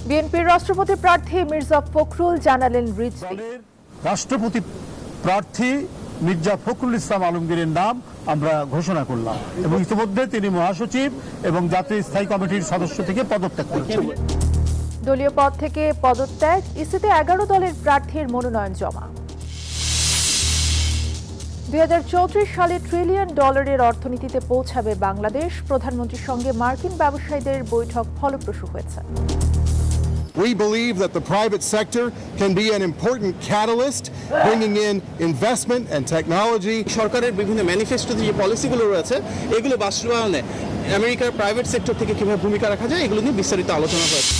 বিএনপির রাষ্ট্রপতি প্রার্থী মির্জা ফখরুল জানালেন রিজভী। রাষ্ট্রপতি প্রার্থী মির্জা ফখরুল ইসলাম আলমগীরের নাম আমরা ঘোষণা করলাম এবং ইতিমধ্যে তিনি মহাসচিব এবং জাতীয় স্থায়ী কমিটির সদস্য থেকে পদত্যাগ করেছেন। দলীয় পদ থেকে পদত্যাগ, ইসিতে 11 দলের প্রার্থীর মনোনয়ন জমা। 2034 সালে $1 ট্রিলিয়ন অর্থনীতিতে পৌঁছাবে বাংলাদেশ। প্রধানমন্ত্রীর সঙ্গে মার্কিন ব্যবসায়ীদের বৈঠক ফলপ্রসূ হয়েছে। We believe that the private sector can be an important catalyst, bringing in investment and technology. সরকারের বিভিন্ন ম্যানিফেস্টোতে যে পলিসিগুলো রয়েছে এগুলো বাস্তবায়নে আমেরিকার প্রাইভেট সেক্টর থেকে কিভাবে ভূমিকা রাখা যায় এগুলো নিয়ে বিস্তারিত আলোচনা হয়েছে।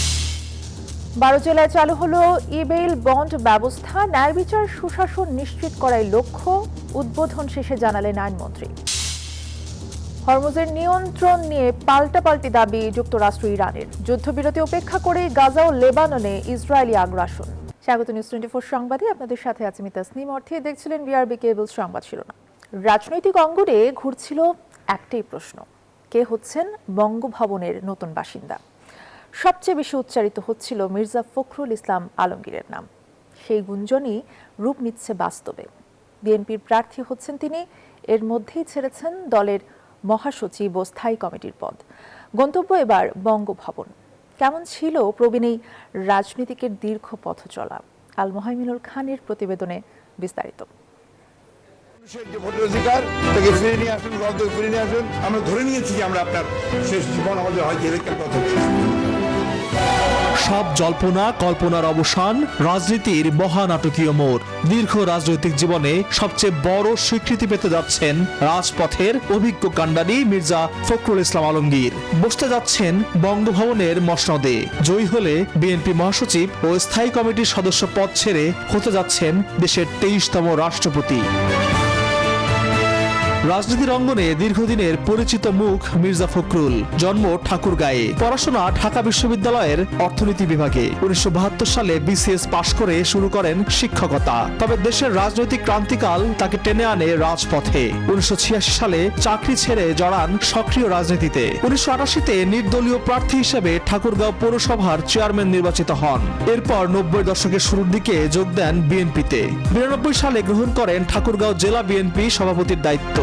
12 জেলায় চালু হলো ই-বেইল বন্ড ব্যবস্থা। ন্যায় বিচার সুশাসন নিশ্চিত করাই লক্ষ্য, উদ্বোধন শেষে জানালেন আইনমন্ত্রী। হরমুজের নিয়ন্ত্রণ নিয়ে পাল্টাপাল্টি দাবি যুক্তরাষ্ট্র ইরানের। যুদ্ধবিরতি উপেক্ষা করে গাজা ও লেবাননে ইসরায়েলি আগ্রাসন। স্বাগত নিউজ 24 সংবাদে আপনাদের সাথে আছি আমি তাসনিম অর্থে। দেখছিলেন বিআরবি কেবল সংবাদ শিরোনাম। রাজনৈতিক অঙ্গনে ঘুরছিল একটাই প্রশ্ন, কে হচ্ছেন বঙ্গভবনের নতুন বাসিন্দা। সবচেয়ে বেশি উচ্চারিত হচ্ছিল মির্জা ফখরুল ইসলাম আলমগীরের নাম। সেই গুঞ্জনই রূপ নিচ্ছে বাস্তবে। বিএনপির প্রার্থী হচ্ছেন তিনি। এর মধ্যেই ছেড়েছেন দলের মহাসচিব ও স্থায়ী কমিটির পদ। গন্তব্য এবার বঙ্গভবন। কেমন ছিল প্রবীণ এই রাজনীতিকের দীর্ঘ পথ চলা? আল মোহাইমিনুল খানের প্রতিবেদনে বিস্তারিত। আমরা ধরে নিয়েছি যে আমরা আপনার শেষ জীবন আমাদের হয়তো এলাকার কথা। সব জল্পনা কল্পনার অবসান, রাজনীতির মহানাটকীয় মোড়। দীর্ঘ রাজনৈতিক জীবনে সবচেয়ে বড় স্বীকৃতি পেতে যাচ্ছেন রাজপথের অভিজ্ঞ কাণ্ডারি মির্জা ফখরুল ইসলাম আলমগীর। বসতে যাচ্ছেন বঙ্গভবনের মসনদে। জয়ী হলে বিএনপি মহাসচিব ও স্থায়ী কমিটির সদস্য পদ ছেড়ে হতে যাচ্ছেন দেশের 23তম রাষ্ট্রপতি। রাজনীতির অঙ্গনে দীর্ঘদিনের পরিচিত মুখ মির্জা ফখরুল। জন্ম ঠাকুরগাঁয়ে, পড়াশোনা ঢাকা বিশ্ববিদ্যালয়ের অর্থনীতি বিভাগে। 1972 সালে বিসিএস পাশ করে শুরু করেন শিক্ষকতা। তবে দেশের রাজনৈতিক ক্রান্তিকাল তাকে টেনে আনে রাজপথে। 1986 সালে চাকরি ছেড়ে জড়ান সক্রিয় রাজনীতিতে। 1988-তে নির্দলীয় প্রার্থী হিসেবে ঠাকুরগাঁও পৌরসভার চেয়ারম্যান নির্বাচিত হন। এরপর 90 দশকের শুরুর দিকে যোগ দেন বিএনপিতে। 92 সালে গ্রহণ করেন ঠাকুরগাঁও জেলা বিএনপি সভাপতির দায়িত্ব।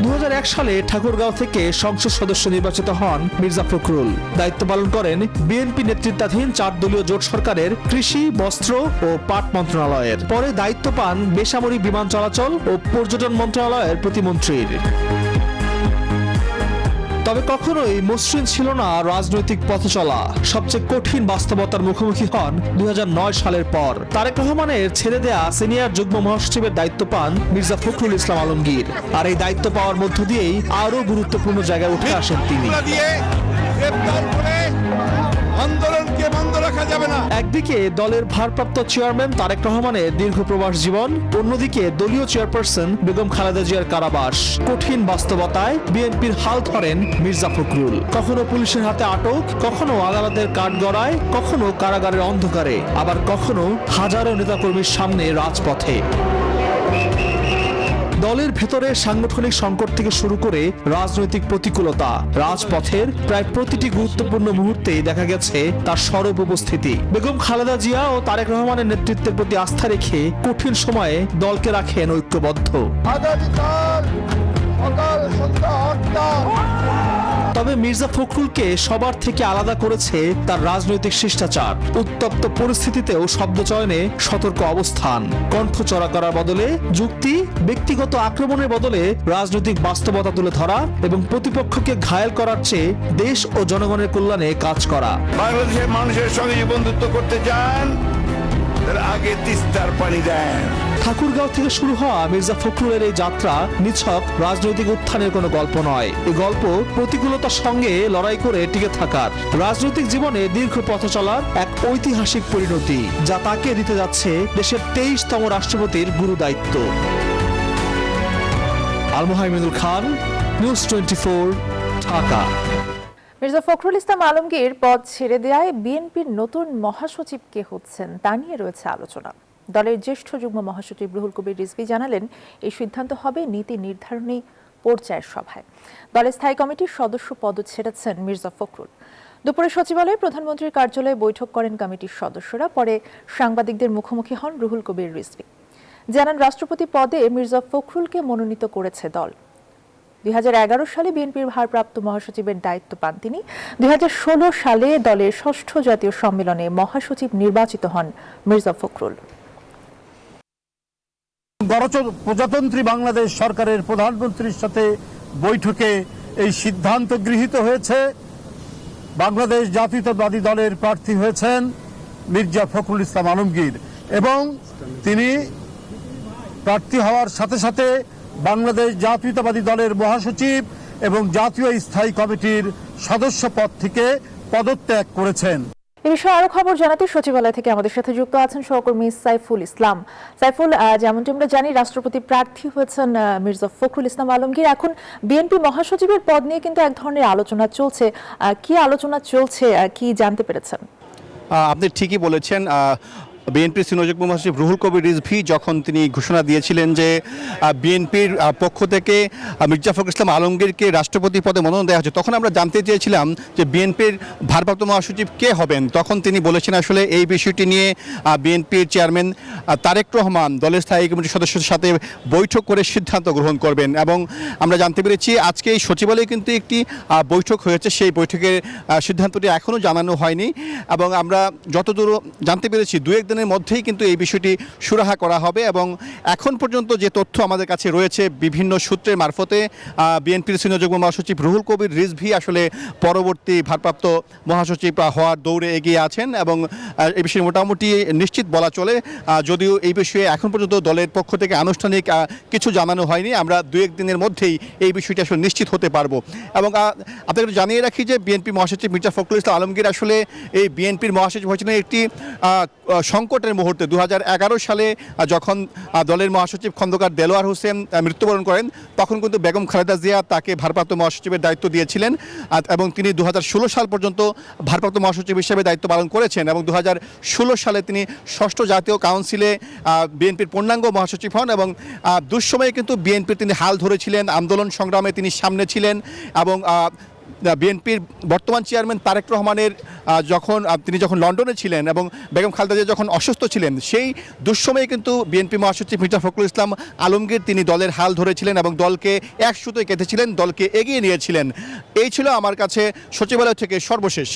2001 সালে ঠাকুরগাঁও থেকে সংসদ সদস্য নির্বাচিত হন মির্জা ফখরুল। দায়িত্ব পালন করেন বিএনপি নেতৃত্বাধীন 4 দলীয় জোট সরকারের কৃষি, বস্ত্র ও পাট মন্ত্রণালয়ের। পরে দায়িত্ব পান বেসামরিক বিমান চলাচল ও পর্যটন মন্ত্রণালয়ের প্রতিমন্ত্রীর। তবে কখনোই মসৃণ ছিল না রাজনৈতিক পথ চলা। সবচেয়ে কঠিন বাস্তবতার মুখোমুখি হন 2009 সালের পর। তারেক রহমানের ছেড়ে দেয়া সিনিয়র যুগ্ম মহাসচিবের দায়িত্ব পান মির্জা ফখরুল ইসলাম আলমগীর। আর এই দায়িত্ব পাওয়ার মধ্য দিয়েই আরো গুরুত্বপূর্ণ জায়গায় উঠে আসেন তিনি। আন্দোলনকে বন্ধ রাখা যাবে না। একদিকে দলের ভারপ্রাপ্ত চেয়ারম্যান তারেক রহমানের দীর্ঘ প্রবাস জীবন, অন্যদিকে দলীয় চেয়ারপারসন বেগম খালেদা জিয়ার কারাবাস। কঠিন বাস্তবতায় বিএনপির হাল ধরেন মির্জা ফখরুল। কখনো পুলিশের হাতে আটক, কখনো আদালতের কাঠগড়ায়, কখনো কারাগারের অন্ধকারে, আবার কখনো হাজারো নেতাকর্মীর সামনে রাজপথে। দলের ভেতরে সাংগঠনিক সংকট থেকে শুরু করে রাজনৈতিক প্রতিকূলতা, রাজপথের প্রায় প্রতিটি গুরুত্বপূর্ণ মুহূর্তেই দেখা গেছে তার সরব উপস্থিতি। বেগম খালেদা জিয়া ও তারেক রহমানের নেতৃত্বের প্রতি আস্থা রেখে কঠিন সময়ে দলকে রাখেন ঐক্যবদ্ধ। তবে মির্জা ফখরুলকে সবার থেকে আলাদা করেছে তার রাজনৈতিক শিষ্টাচার। উত্তপ্ত পরিস্থিতিতেও শব্দচয়নে সতর্ক অবস্থান, কণ্ঠ চড়া করার বদলে যুক্তি, ব্যক্তিগত আক্রমণের বদলে রাজনৈতিক বাস্তবতা তুলে ধরা এবং প্রতিপক্ষকে ঘায়েল করার চেয়ে দেশ ও জনগণের কল্যাণে কাজ করা। বাংলাদেশের মানুষের সঙ্গে বন্ধুত্ব করতে চান, তার আগে তিস্তার পানি দেন। ঠাকুরগাঁও থেকে শুরু হওয়া মির্জা ফখরুলের এই যাত্রা নিছক রাজনৈতিক উত্থানের কোনো গল্প নয়। এই গল্প প্রতিকূলতার সঙ্গে লড়াই করে টিকে থাকার, রাজনৈতিক জীবনে দীর্ঘ পথ চলার এক ঐতিহাসিক পরিণতি, যা তাকে দিতে যাচ্ছে দেশের 23তম রাষ্ট্রপতির গুরু দায়িত্ব। আল মোহাইমিনুল খান, নিউজ 24, ঢাকা। মির্জা ফখরুল ইসলাম আলমগীর পদ ছেড়ে দেওয়ায় বিএনপির নতুন মহাসচিব কে হচ্ছেন তা নিয়ে রয়েছে আলোচনা। দলের জ্যেষ্ঠ যুগ্ম মহাসচিব রুহুল কবির রিজভী জানালেন, এই সিদ্ধান্ত হবে নীতি নির্ধারণী পর্যায়ের সভায়। দলের স্থায়ী কমিটির সদস্য পদ ছেড়েছেন মির্জা ফখরুল। দুপুরে সচিবালয়ে প্রধানমন্ত্রীর কার্যালয়ে বৈঠক করেন কমিটির সদস্যরা। পরে সাংবাদিকদের মুখোমুখি হন রুহুল কবির রিজভী। জানান, রাষ্ট্রপতি পদে মির্জা ফখরুলকে মনোনীত করেছে দল। 2011 সালে বিএনপির ভারপ্রাপ্ত মহাসচিবের দায়িত্ব পান তিনি। 2016 সালে দলের 6ষ্ঠ জাতীয় সম্মেলনে মহাসচিব নির্বাচিত হন মির্জা ফখরুল। প্রজাতন্ত্রী বাংলাদেশ সরকারের প্রধানমন্ত্রীর সাথে বৈঠকে এই সিদ্ধান্ত গৃহীত হয়েছে। বাংলাদেশ জাতীয়তাবাদী দলের প্রার্থী হয়েছেন মির্জা ফখরুল ইসলাম আলমগীর এবং তিনি প্রার্থী হওয়ার সাথে সাথে বাংলাদেশ জাতীয়তাবাদী দলের মহাসচিব এবং জাতীয় স্থায়ী কমিটির সদস্য পদ থেকে পদত্যাগ করেছেন। এ বিষয়ে আরো খবর জানাতে সচিবালয় থেকে আমাদের সাথে যুক্ত আছেন সহকর্মী সাইফুল ইসলাম। সাইফুল, যেমনটি আমরা জানি রাষ্ট্রপতি প্রার্থী হয়েছেন মির্জা ফখরুল ইসলাম আলমগীর। এখন বিএনপি মহাসচিবের পদ নিয়ে কিন্তু এক ধরনের আলোচনা চলছে। কি আলোচনা চলছে, কি জানতে পেরেছেন? আপনি ঠিকই বলেছেন। বিএনপির সিনিয়র মহাসচিব রুহুল কবির রিজভী যখন তিনি ঘোষণা দিয়েছিলেন যে বিএনপির পক্ষ থেকে মির্জা ফখরুল ইসলাম আলমগীরকে রাষ্ট্রপতি পদে মনোনয়ন দেওয়া হচ্ছে, তখন আমরা জানতে চেয়েছিলাম যে বিএনপির ভারপ্রাপ্ত মহাসচিব কে হবেন। তখন তিনি বলেছেন আসলে এই বিষয়টি নিয়ে বিএনপির চেয়ারম্যান তারেক রহমান দলের স্থায়ী কমিটির সদস্যদের সাথে বৈঠক করে সিদ্ধান্ত গ্রহণ করবেন। এবং আমরা জানতে পেরেছি আজকে এই সচিবালয়ে কিন্তু একটি বৈঠক হয়েছে, সেই বৈঠকের সিদ্ধান্তটি এখনও জানানো হয়নি। এবং আমরা যতদূর জানতে পেরেছি দু একদিনের মধ্যেই কিন্তু এই বিষয়টি সুরাহা করা হবে। এবং এখন পর্যন্ত যে তথ্য আমাদের কাছে রয়েছে বিভিন্ন সূত্রের মারফতে বিএনপির সিনিয়র যুগ্ম মহাসচিব রুহুল কবির রিজভী আসলে পরবর্তী ভারপ্রাপ্ত মহাসচিব হওয়ার দৌড়ে এগিয়ে আছেন এবং এই বিষয়ে মোটামুটি নিশ্চিত বলা চলে। যদিও এই বিষয়ে এখন পর্যন্ত দলের পক্ষ থেকে আনুষ্ঠানিক কিছু জানানো হয়নি, আমরা দু একদিনের মধ্যেই এই বিষয়টি আসলে নিশ্চিত হতে পারবো। এবং আপনাদের জানিয়ে রাখি যে বিএনপি মহাসচিব মির্জা ফখরুল ইসলাম আলমগীর আসলে এই বিএনপির মহাসচিব হয়েছিলেন একটি সংকটের মুহূর্তে। 2011 সালে যখন দলের মহাসচিব খন্দকার দেলোয়ার হোসেন মৃত্যুবরণ করেন, তখন কিন্তু বেগম খালেদা জিয়া তাকে ভারপ্রাপ্ত মহাসচিবের দায়িত্ব দিয়েছিলেন এবং তিনি 2016 সাল পর্যন্ত ভারপ্রাপ্ত মহাসচিব হিসেবে দায়িত্ব পালন করেছেন। এবং 2016 সালে তিনি 6ষ্ঠ জাতীয় কাউন্সিলে বিএনপির পূর্ণাঙ্গ মহাসচিব হন এবং দুঃসময়ে কিন্তু বিএনপির তিনি হাল ধরেছিলেন, আন্দোলন সংগ্রামে তিনি সামনে ছিলেন। এবং বিএনপির বর্তমান চেয়ারম্যান তারেক রহমানের তিনি যখন লন্ডনে ছিলেন এবং বেগম খালেদা জিয়া যখন অসুস্থ ছিলেন, সেই দুঃসময়ে কিন্তু বিএনপি মহাসচিব মির্জা ফখরুল ইসলাম আলমগীর তিনি দলের হাল ধরেছিলেন এবং দলকে এক সুতোয় কেঁথেছিলেন, দলকে এগিয়ে নিয়েছিলেন। এই ছিল আমার কাছে সচিবালয় থেকে সর্বশেষ।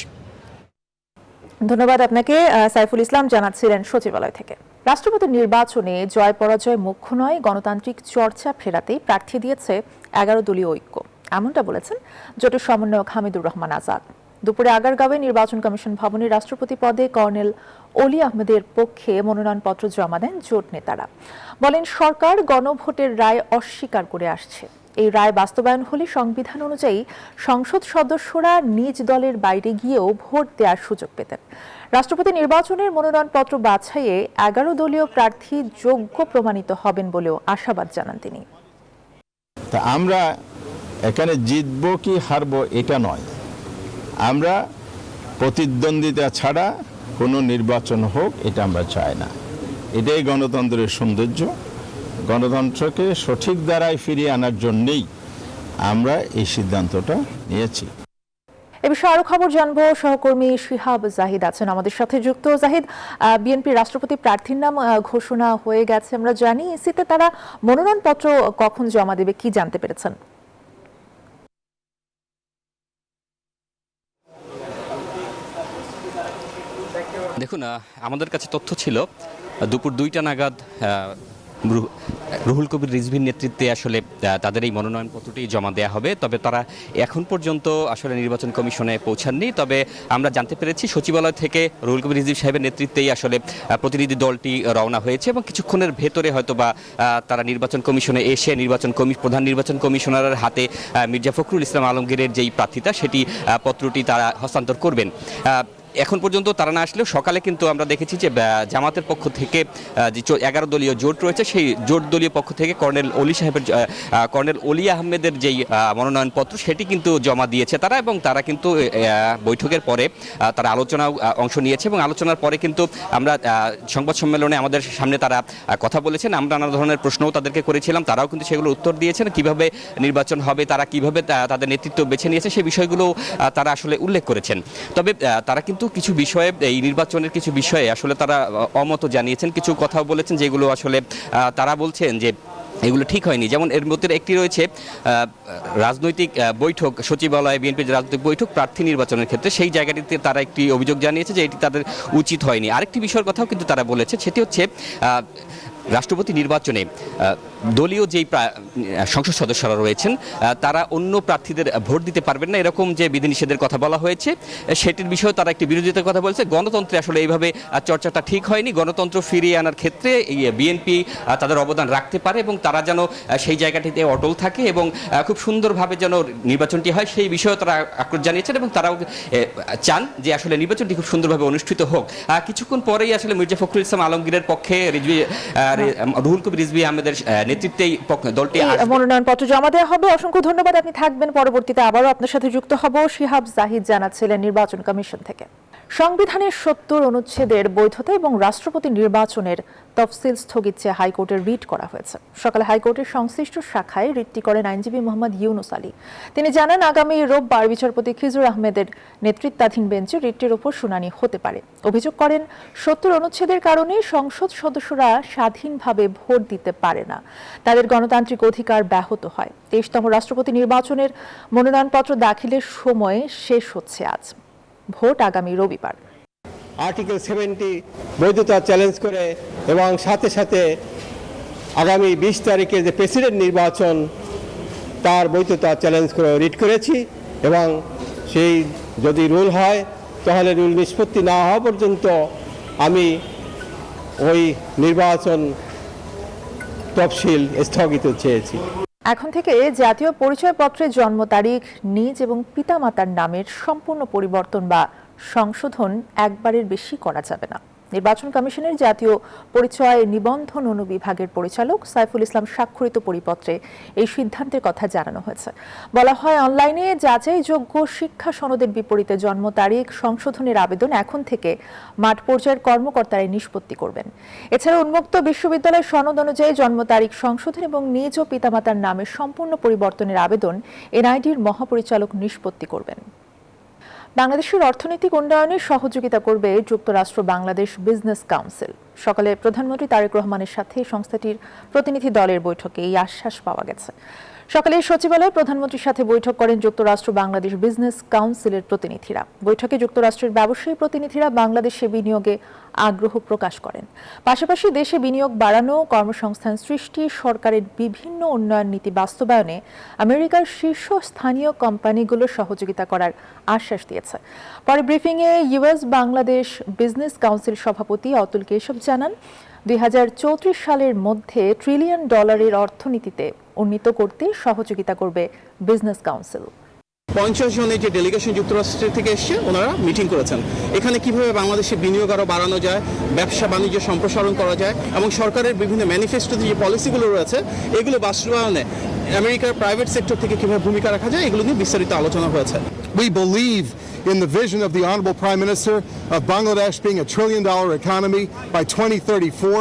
ধন্যবাদ আপনাকে সাইফুল ইসলাম, জানাচ্ছিলেন সচিবালয় থেকে। রাষ্ট্রপতি নির্বাচনে জয় পরাজয় মুখ্য নয়, গণতান্ত্রিক চর্চা ফেরাতেই প্রার্থী দিয়েছে 11 দলীয় ঐক্য, এমনটা বলেছেন জোটের সমন্বয়ক হামিদুর রহমান আজাদ। দুপুরে আগারগাঁওয়ে নির্বাচন কমিশন ভবনে রাষ্ট্রপতি পদে কর্নেল অলি আহমেদের পক্ষে মনোনয়নপত্র জমা দেন জোট নেতারা। বলেন, সরকার গণভোটের রায় অস্বীকার করে আসছে। এই রায় বাস্তবায়ন হলে সংবিধান অনুযায়ী সংসদ সদস্যরা নিজ দলের বাইরে গিয়েও ভোট দেওয়ার সুযোগ পেতেন। রাষ্ট্রপতি নির্বাচনের মনোনয়নপত্র বাছাইয়ে 11 দলীয় প্রার্থী যোগ্য প্রমাণিত হবেন বলেও আশাবাদ জানান তিনি। তা আমরা এখানে জিতবো কি হারবো এটা নয়, আমরা প্রতিদ্বন্দ্বিতা ছাড়া কোনো নির্বাচন হোক এটা আমরা চাই না। এটাই গণতন্ত্রের সৌন্দর্য। গণতন্ত্রকে সঠিক দ্বারায় ফিরিয়ে আনার জন্যেই আমরা এই সিদ্ধান্তটা নিয়েছি। এ বিষয়ে আরো খবর জানবো, সহকর্মী শিহাব জাহিদ আছেন আমাদের সাথে যুক্ত। জাহিদ, বিএনপি রাষ্ট্রপতি প্রার্থীর নাম ঘোষণা হয়ে গেছে, আমরা জানি। ইসিতে তারা মনোনয়নপত্র কখন জমা দেবে, কি জানতে পেরেছেন? দেখুন, আমাদের কাছে তথ্য ছিল দুপুর 2টা নাগাদ রুহুল কবির রিজভীর নেতৃত্বে আসলে তাদের এই মনোনয়নপত্রটি জমা দেওয়া হবে। তবে তারা এখন পর্যন্ত আসলে নির্বাচন কমিশনে পৌঁছাননি। তবে আমরা জানতে পেরেছি সচিবালয় থেকে রুহুল কবির রিজভী সাহেবের নেতৃত্বেই আসলে প্রতিনিধি দলটি রওনা হয়েছে এবং কিছুক্ষণের ভেতরে হয়তো বা তারা নির্বাচন কমিশনে এসে প্রধান নির্বাচন কমিশনারের হাতে মির্জা ফখরুল ইসলাম আলমগীরের যেই প্রার্থিতা সেটি পত্রটি তারা হস্তান্তর করবেন। এখন পর্যন্ত তারা না আসলেও সকালে কিন্তু আমরা দেখেছি যে জামাতের পক্ষ থেকে যে 11 দলীয় জোট রয়েছে সেই জোট দলীয় পক্ষ থেকে কর্নেল অলি আহমেদের যেই মনোনয়নপত্র সেটি কিন্তু জমা দিয়েছে তারা, এবং তারা কিন্তু বৈঠকের পরে তারা আলোচনা অংশ নিয়েছে, এবং আলোচনার পরে কিন্তু আমরা সংবাদ সম্মেলনে আমাদের সামনে তারা কথা বলেছেন। আমরা নানা ধরনের প্রশ্নও তাদেরকে করেছিলাম, তারাও কিন্তু সেগুলো উত্তর দিয়েছেন। কিভাবে নির্বাচন হবে, তারা কিভাবে তাদের নেতৃত্ব বেছে নিয়েছে সেই বিষয়গুলো তারা আসলে উল্লেখ করেছেন। তবে তারা কিন্তু কিছু বিষয়ে, এই নির্বাচনের কিছু বিষয়ে আসলে তারা অমত জানিয়েছেন, কিছু কথাও বলেছেন যেগুলো আসলে তারা বলছেন যে এগুলো ঠিক হয়নি। যেমন এর মধ্যে একটি রয়েছে রাজনৈতিক বৈঠক, সচিবালয়ে বিএনপির রাজনৈতিক বৈঠক প্রার্থী নির্বাচনের ক্ষেত্রে, সেই জায়গাটিতে তারা একটি অভিযোগ জানিয়েছে যে এটি তাদের উচিত হয়নি। আরেকটি বিষয়ের কথাও কিন্তু তারা বলেছে, সেটি হচ্ছে রাষ্ট্রপতি নির্বাচনে দলীয় যেই সংসদ সদস্যরা রয়েছেন তারা অন্য প্রার্থীদের ভোট দিতে পারবেন না, এরকম যে বিধিনিষেধের কথা বলা হয়েছে সেটির বিষয়ে তারা একটি বিরোধিতার কথা বলছে। গণতন্ত্রে আসলে এইভাবে চর্চাটা ঠিক হয়নি। গণতন্ত্র ফিরিয়ে আনার ক্ষেত্রে বিএনপি তাদের অবদান রাখতে পারে, এবং তারা যেন সেই জায়গাটিতে অটল থাকে এবং খুব সুন্দরভাবে যেন নির্বাচনটি হয় সেই বিষয়ে তারা আক্রোশ জানিয়েছেন, এবং তারাও চান যে আসলে নির্বাচনটি খুব সুন্দরভাবে অনুষ্ঠিত হোক। কিছুক্ষণ পরেই আসলে মির্জা ফখরুল ইসলাম আলমগীরের পক্ষে রুহুল কবির রিজভী আহমেদের নেতৃত্বেই দলটি মনোনয়নপত্র জমা দেওয়া হবে। অসংখ্য ধন্যবাদ, আপনি থাকবেন। পরবর্তীতে আবারও আপনার সাথে যুক্ত হব। শিহাব জাহিদ জানাচ্ছিলেন নির্বাচন কমিশন থেকে। সংবিধানের 70 অনুচ্ছেদের বৈধতা এবং রাষ্ট্রপতি নির্বাচনের তফসিল স্থগিত চেয়ে হাইকোর্টের রিট করা হয়েছে। সকালে হাইকোর্টের সংশ্লিষ্ট শাখায় রিটটি করেন আইনজীবী মোহাম্মদ ইউনুস আলী। তিনি জানান, আগামী রোববার বিচারপতি খিজুর আহমেদের নেতৃত্বাধীন বেঞ্চে রিটটির উপর শুনানি হতে পারে। অভিযোগ করেন, 70 অনুচ্ছেদের কারণে সংসদ সদস্যরা স্বাধীনভাবে ভোট দিতে পারে না, তাদের গণতান্ত্রিক অধিকার ব্যাহত হয়। 23তম রাষ্ট্রপতি নির্বাচনের মনোনয়নপত্র দাখিলের সময় শেষ হচ্ছে আজ। ভোট আগামী রবিবার। আর্টিকেল 70 বৈধতা চ্যালেঞ্জ করে এবং সাথে সাথে আগামী 20 তারিখে যে প্রেসিডেন্ট নির্বাচন তার বৈধতা চ্যালেঞ্জ করে রিট করেছি, এবং সেই যদি রুল হয় তাহলে রুল নিষ্পত্তি না হওয়া পর্যন্ত আমি ওই নির্বাচন তফসিল স্থগিত চেয়েছি। এখন থেকে জাতীয় পরিচয়পত্রের জন্ম তারিখ, নিজ এবং পিতামাতার নামের সম্পূর্ণ পরিবর্তন বা সংশোধন একবারের বেশি করা যাবে না। নির্বাচন কমিশনের জাতীয় পরিচয় নিবন্ধন অনুবিভাগের পরিচালক সাইফুল ইসলাম স্বাক্ষরিত পরিপত্রে এই সিদ্ধান্তের কথা জানানো হয়েছে। বলা হয়, অনলাইনে যাচাইযোগ্য শিক্ষা সনদের বিপরীতে জন্ম তারিখ সংশোধনের আবেদন এখন থেকে মাঠ পর্যায়ের কর্মকর্তারাই নিষ্পত্তি করবেন। এছাড়া উন্মুক্ত বিশ্ববিদ্যালয়ের সনদ অনুযায়ী জন্ম তারিখ সংশোধন এবং নিজ ও পিতামাতার নামের সম্পূর্ণ পরিবর্তনের আবেদন এনআইডির মহাপরিচালক নিষ্পত্তি করবেন। বাংলাদেশের অর্থনৈতিক উন্নয়নে সহযোগিতা করবে যুক্তরাষ্ট্র বাংলাদেশ বিজনেস কাউন্সিল। সকালে প্রধানমন্ত্রী তারেক রহমানের সাথে সংস্থাটির প্রতিনিধি দলের বৈঠকে এই আশ্বাস পাওয়া গেছে। সকালে সচিবালয়ে প্রধানমন্ত্রীর সাথে বৈঠক করেন যুক্তরাষ্ট্র বাংলাদেশ বিজনেস কাউন্সিলের প্রতিনিধিরা। বৈঠকে যুক্তরাষ্ট্রের ব্যবসায়ী প্রতিনিধিরা বাংলাদেশে বিনিয়োগে আগ্রহ প্রকাশ করেন। পাশাপাশি দেশে বিনিয়োগ বাড়ানো, কর্মসংস্থান সৃষ্টি, সরকারের বিভিন্ন উন্নয়ন নীতি বাস্তবায়নে আমেরিকার শীর্ষস্থানীয় কোম্পানিগুলোর সহযোগিতা করার আশ্বাস দিয়েছে। পরে ব্রিফিংয়ে ইউএস বাংলাদেশ বিজনেস কাউন্সিল সভাপতি অতুল কেশব জানান, 2034 সালের মধ্যে $1 ট্রিলিয়ন অর্থনীতিতে উন্নীত করতে সহযোগিতা করবে বিজনেস কাউন্সিল। 50 জনের যে ডেলিগেশন যুক্তরাষ্ট্র থেকে এসছে, ওনারা মিটিং করেছেন এখানে কিভাবে বাংলাদেশে বিনিয়োগ আরও বাড়ানো যায়, ব্যবসা বাণিজ্য সম্প্রসারণ করা যায়, এবং সরকারের বিভিন্ন ম্যানিফেস্টোতে যে পলিসিগুলো রয়েছে এগুলো বাস্তবায়নে আমেরিকার প্রাইভেট সেক্টর থেকে কিভাবে ভূমিকা রাখা যায় এগুলো নিয়ে বিস্তারিত আলোচনা হয়েছে। We believe in the vision of the Honorable Prime Minister of Bangladesh being a $1 trillion economy by 2034.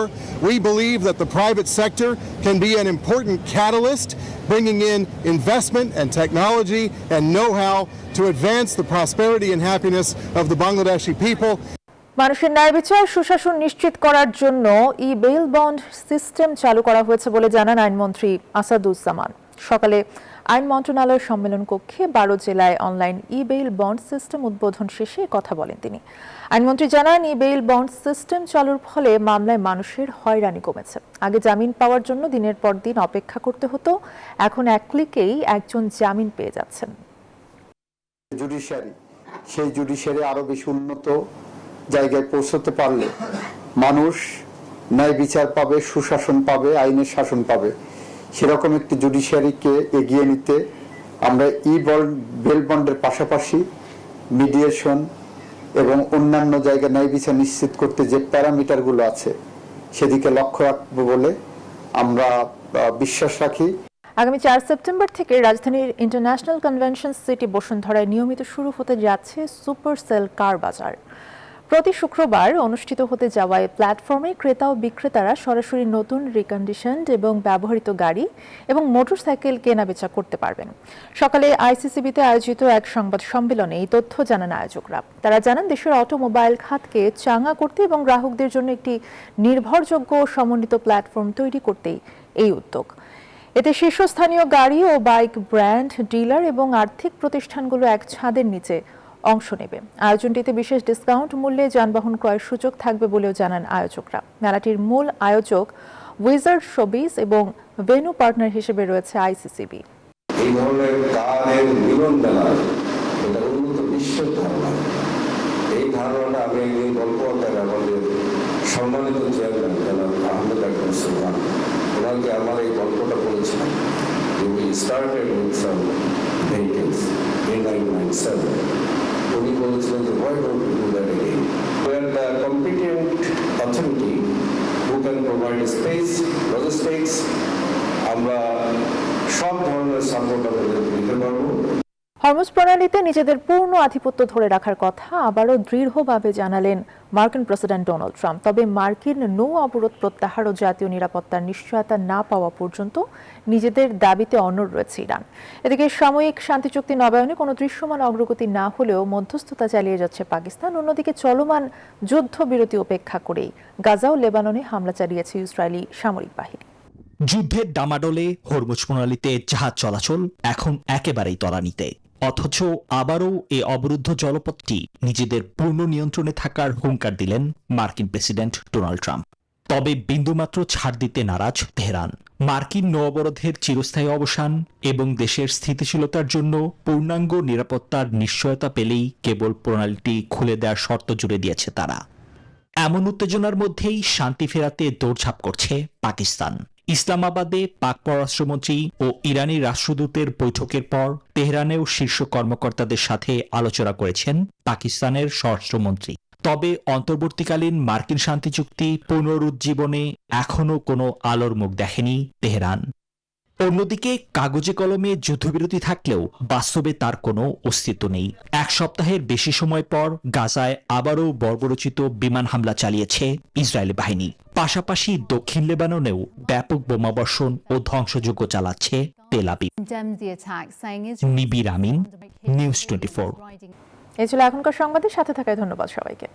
We believe that the private sector can be an important catalyst, bringing in investment and technology and know-how to advance the prosperity and happiness of the Bangladeshi people. মানুষের ন্যায় বিচার সুশাসন নিশ্চিত করার জন্য ই-বেইল bond system চালু করা হয়েছে বলে জানান আইনমন্ত্রী আসাদুজ্জামান। সকালে আইন মন্ত্রণালয়ের সম্মেলন কক্ষে 12 জেলায় অনলাইন ই-বেইল বন্ড সিস্টেম উদ্বোধন শেষে কথা বলেন তিনি। আইনমন্ত্রী জানান, ই-বেইল বন্ড সিস্টেম চালুর ফলে মামলায় মানুষের হয়রানি কমেছে। আগে জামিন পাওয়ার জন্য দিনের পর দিন অপেক্ষা করতে হতো, এখন এক ক্লিকেই একজন জামিন পেয়ে যাচ্ছেন। সেই জুডিশিয়ারি আরো বেশি উন্নত জায়গায় পৌঁছতে পারলে মানুষ ন্যায় বিচার পাবে, সুশাসন পাবে, আইনের শাসন পাবে। সেরকম একটি জুডিশিয়ারিকে এগিয়ে নিতে আমরা ই-বেইল বন্ডের পাশাপাশি মিডিয়েশন, এবং অন্যান্য জায়গায় ন্যায় বিচার নিশ্চিত করতে যে প্যারামিটারগুলো আছে সেদিকে লক্ষ্য রাখবো বলে আমরা বিশ্বাস রাখি। আগামী 4 সেপ্টেম্বর থেকে রাজধানীর ইন্টারন্যাশনাল কনভেনশন সিটি বসুন্ধরায় নিয়মিত শুরু হতে যাচ্ছে সুপার সেল কার বাজার। প্রতি শুক্রবার অনুষ্ঠিত হতে যাওয়া এই প্ল্যাটফর্মে ক্রেতা ও বিক্রেতারা সরাসরি নতুন, রিকন্ডিশনড এবং ব্যবহৃত গাড়ি এবং মোটরসাইকেল কেনাবেচা করতে পারবেন। সকালে আইসিসিবিতে আয়োজিত এক সংবাদ সম্মেলনে এই তথ্য জানান আয়োজকরা। তারা জানান, দেশের অটোমোবাইল খাতকে চাঙা করতে এবং গ্রাহকদের জন্য একটি নির্ভরযোগ্য ও সমন্বিত প্ল্যাটফর্ম তৈরি করতেই এই উদ্যোগ। এতে শীর্ষস্থানীয় গাড়ি ও বাইক ব্র্যান্ড, ডিলার এবং আর্থিক প্রতিষ্ঠানগুলো এক ছাদের নিচে অংশ নেবে। আয়োজনটিতে বিশেষ ডিসকাউন্ট মূল্যে যানবাহন ক্রয়ের সুযোগ থাকবে বলেও জানান আয়োজকরা। মেলাটির মূল আয়োজক উইজার্ড শোবিজ এবং ভেন্যু পার্টনার হিসেবে রয়েছে আইসিসিবি। এই ধরনের কারের মিলন মেলা এটা উন্নত বিশ্বের ধারণা। এই ধারণাটা আমি একদিন গল্প আকারে আমাদের সম্মানিত চেয়ারম্যান জনাব আহমেদ আকবর সুলতান ওনাকে আমার এই গল্পটা বলেছিলাম। We started with some vehicles in 1997. উনি বলেছিলেন যে why don't we do that again? Where the competent authority who can provide space, logistics, আমরা সব ধরনের সাপোর্ট আমাদের দিতে পারবো। হরমুজ প্রণালীতে নিজেদের পূর্ণ আধিপত্য ধরে রাখার কথা আবারও দৃঢ়ভাবে জানালেন মার্কিন প্রেসিডেন্ট ডোনাল্ড ট্রাম্প। তবে মার্কিন নৌ অবরোধ প্রত্যাহার ও জাতীয় নিরাপত্তার নিশ্চয়তা না পাওয়া পর্যন্ত নিজেদের দাবিতে অনড় রয়েছে ইরান। এদিকে সাময়িক শান্তি চুক্তি নবায়নে কোনো দৃশ্যমান অগ্রগতি না হলেও মধ্যস্থতা চালিয়ে যাচ্ছে পাকিস্তান। অন্যদিকে চলমান যুদ্ধবিরতি উপেক্ষা করেই গাজা ও লেবাননে হামলা চালিয়েছে ইসরায়েলি সামরিক বাহিনী। যুদ্ধের ডামাডোলে হরমুজ প্রণালীতে জাহাজ চলাচল এখন একেবারেই তলানিতে, অথচ আবারও এ অবরুদ্ধ জলপথটি নিজেদের পূর্ণ নিয়ন্ত্রণে থাকার হুঙ্কার দিলেন মার্কিন প্রেসিডেন্ট ডোনাল্ড ট্রাম্প। তবে বিন্দুমাত্র ছাড় দিতে নারাজ তেহরান। মার্কিন নৌ অবরোধের চিরস্থায়ী অবসান এবং দেশের স্থিতিশীলতার জন্য পূর্ণাঙ্গ নিরাপত্তার নিশ্চয়তা পেলেই কেবল প্রণালীটি খুলে দেওয়ার শর্ত জুড়ে দিয়েছে তারা। এমন উত্তেজনার মধ্যেই শান্তি ফেরাতে দৌড়ঝাঁপ করছে পাকিস্তান। ইসলামাবাদে পাক পররাষ্ট্রমন্ত্রী ও ইরানি রাষ্ট্রদূতের বৈঠকের পর তেহরানেও শীর্ষ কর্মকর্তাদের সাথে আলোচনা করেছেন পাকিস্তানের স্বরাষ্ট্রমন্ত্রী। তবে অন্তর্বর্তীকালীন মার্কিন শান্তি চুক্তি পুনরুজ্জীবনে এখনও কোনো আলোর মুখ দেখেনি তেহরান। অন্যদিকে কাগজে কলমে যুদ্ধবিরতি থাকলেও বাস্তবে তার কোনো অস্তিত্ব নেই। এক সপ্তাহের বেশি সময় পর গাজায় আবারও বর্বরচিত বিমান হামলা চালিয়েছে ইসরায়েলি বাহিনী। পাশাপাশি দক্ষিণ লেবাননেও ব্যাপক বোমাবর্ষণ ও ধ্বংসযজ্ঞ চালাচ্ছে তেল আবিব। নিবির আমিন, নিউজ 24। এই ছিল এখনকার সংবাদের সাথে থাকায় ধন্যবাদ সবাইকে।